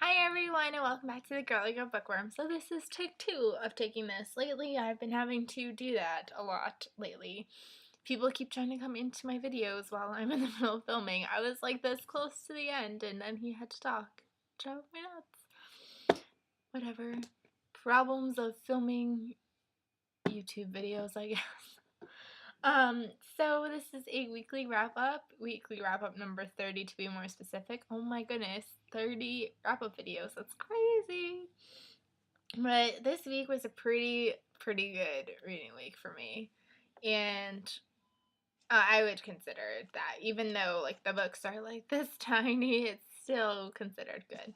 Hi everyone and welcome back to the Girly Girl Bookworm. So this is take 2 of taking this. Lately I've been having to do that a lot lately. People keep trying to come into my videos while I'm in the middle of filming. I was like this close to the end and then he had to talk. Drove me nuts. Whatever. Problems of filming YouTube videos, I guess. So this is a weekly wrap-up number 30 to be more specific. Oh my goodness, 30 wrap-up videos, that's crazy. But this week was a pretty good reading week for me, and I would consider that, even though like the books are like this tiny, it's still considered good.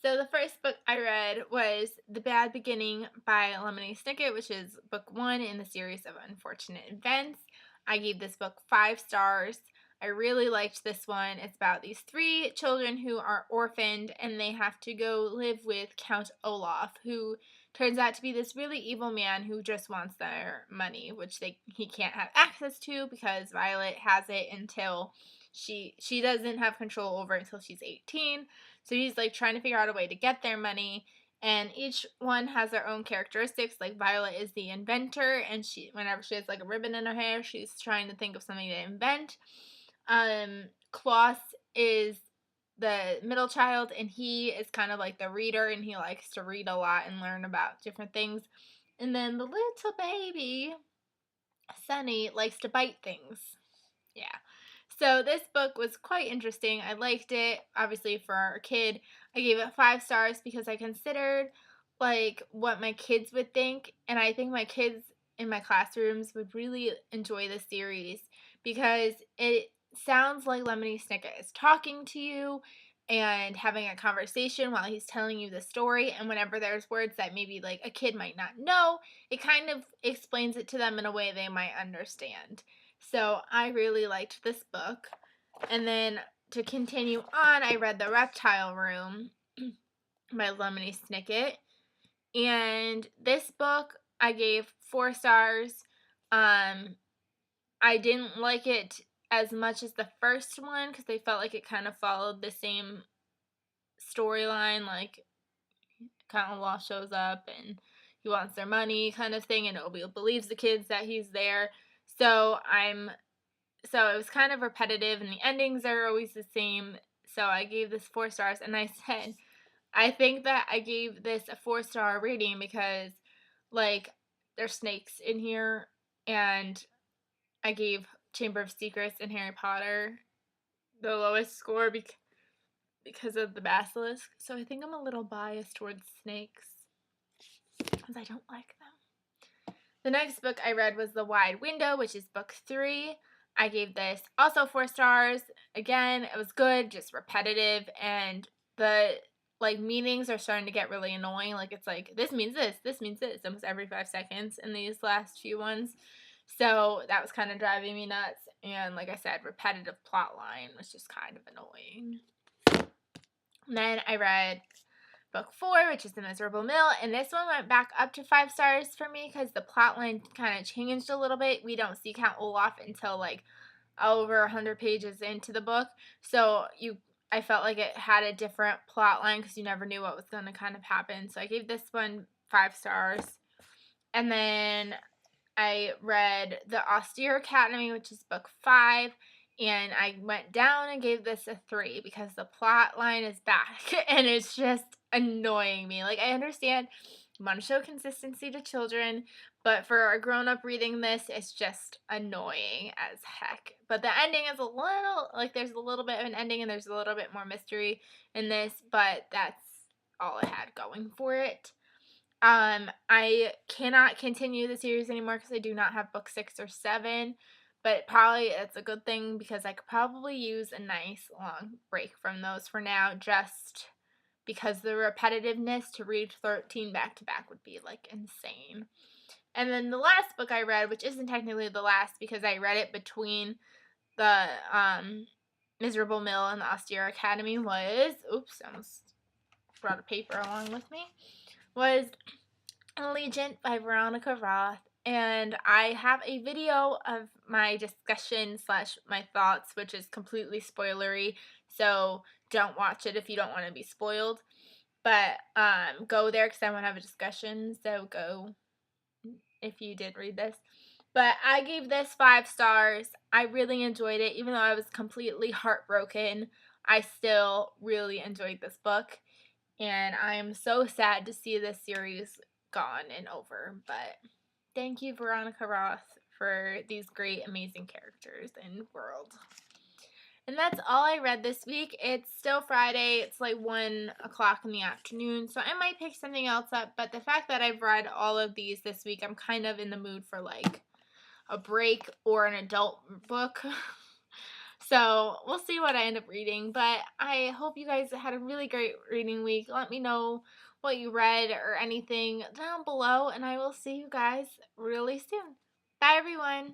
So the first book I read was The Bad Beginning by Lemony Snicket, which is book 1 in the series of Unfortunate Events. I gave this book 5 stars. I really liked this one. It's about these 3 children who are orphaned and they have to go live with Count Olaf, who turns out to be this really evil man who just wants their money, which he can't have access to because Violet has it until she doesn't have control over it until she's 18. So he's like trying to figure out a way to get their money, and each one has their own characteristics. Like Violet is the inventor, and whenever she has like a ribbon in her hair, she's trying to think of something to invent. Klaus is the middle child, and he is kind of like the reader, and he likes to read a lot and learn about different things. And then the little baby, Sunny, likes to bite things. Yeah. So this book was quite interesting. I liked it. Obviously for a kid, I gave it 5 stars because I considered like what my kids would think, and I think my kids in my classrooms would really enjoy the series because it sounds like Lemony Snicket is talking to you and having a conversation while he's telling you the story, and whenever there's words that maybe like a kid might not know, it kind of explains it to them in a way they might understand. So I really liked this book. And then to continue on, I read The Reptile Room by Lemony Snicket. And this book I gave 4 stars. I didn't like it as much as the first one because I felt like it kind of followed the same storyline. Like Count Olaf shows up and he wants their money kind of thing, and Obi believes the kids that he's there. So it was kind of repetitive, and the endings are always the same. So I gave this 4 stars, and I said, I think that I gave this a 4-star rating because, like, there's snakes in here, and I gave Chamber of Secrets and Harry Potter the lowest score because of the basilisk. So I think I'm a little biased towards snakes because I don't like them. The next book I read was The Wide Window, which is book 3. I gave this also 4 stars. Again, it was good, just repetitive, and the meanings are starting to get really annoying. Like it's like this means this almost every 5 seconds in these last few ones. So that was kind of driving me nuts. And like I said, repetitive plot line was just kind of annoying. And then I read book 4, which is The Miserable Mill, and this one went back up to 5 stars for me because the plot line kind of changed a little bit. We don't see Count Olaf until like over 100 pages into the book, so I felt like it had a different plot line because you never knew what was going to kind of happen. So I gave this one 5 stars. And then I read The Osteo Academy, which is book 5, and I went down and gave this a 3 because the plot line is back and it's just annoying me. Like, I understand you want to show consistency to children, but for a grown-up reading this, it's just annoying as heck. But the ending is a little, like, there's a little bit of an ending and there's a little bit more mystery in this, but that's all it had going for it. I cannot continue the series anymore because I do not have book 6 or 7, but probably it's a good thing because I could probably use a nice long break from those for now, just because the repetitiveness to read 13 back to back would be like insane. And then the last book I read, which isn't technically the last because I read it between the Miserable Mill and the Osteo Academy, was, oops, I almost brought a paper along with me, was Allegiant by Veronica Roth, and I have a video of my discussion / my thoughts, which is completely spoilery, so don't watch it if you don't want to be spoiled. But go there because I want to have a discussion. So go if you did read this. But I gave this 5 stars. I really enjoyed it. Even though I was completely heartbroken, I still really enjoyed this book. And I am so sad to see this series gone and over. But thank you, Veronica Roth, for these great, amazing characters and world. And that's all I read this week. It's still Friday. It's like 1 o'clock in the afternoon, so I might pick something else up. But the fact that I've read all of these this week, I'm kind of in the mood for like a break or an adult book. So we'll see what I end up reading. But I hope you guys had a really great reading week. Let me know what you read or anything down below, and I will see you guys really soon. Bye, everyone.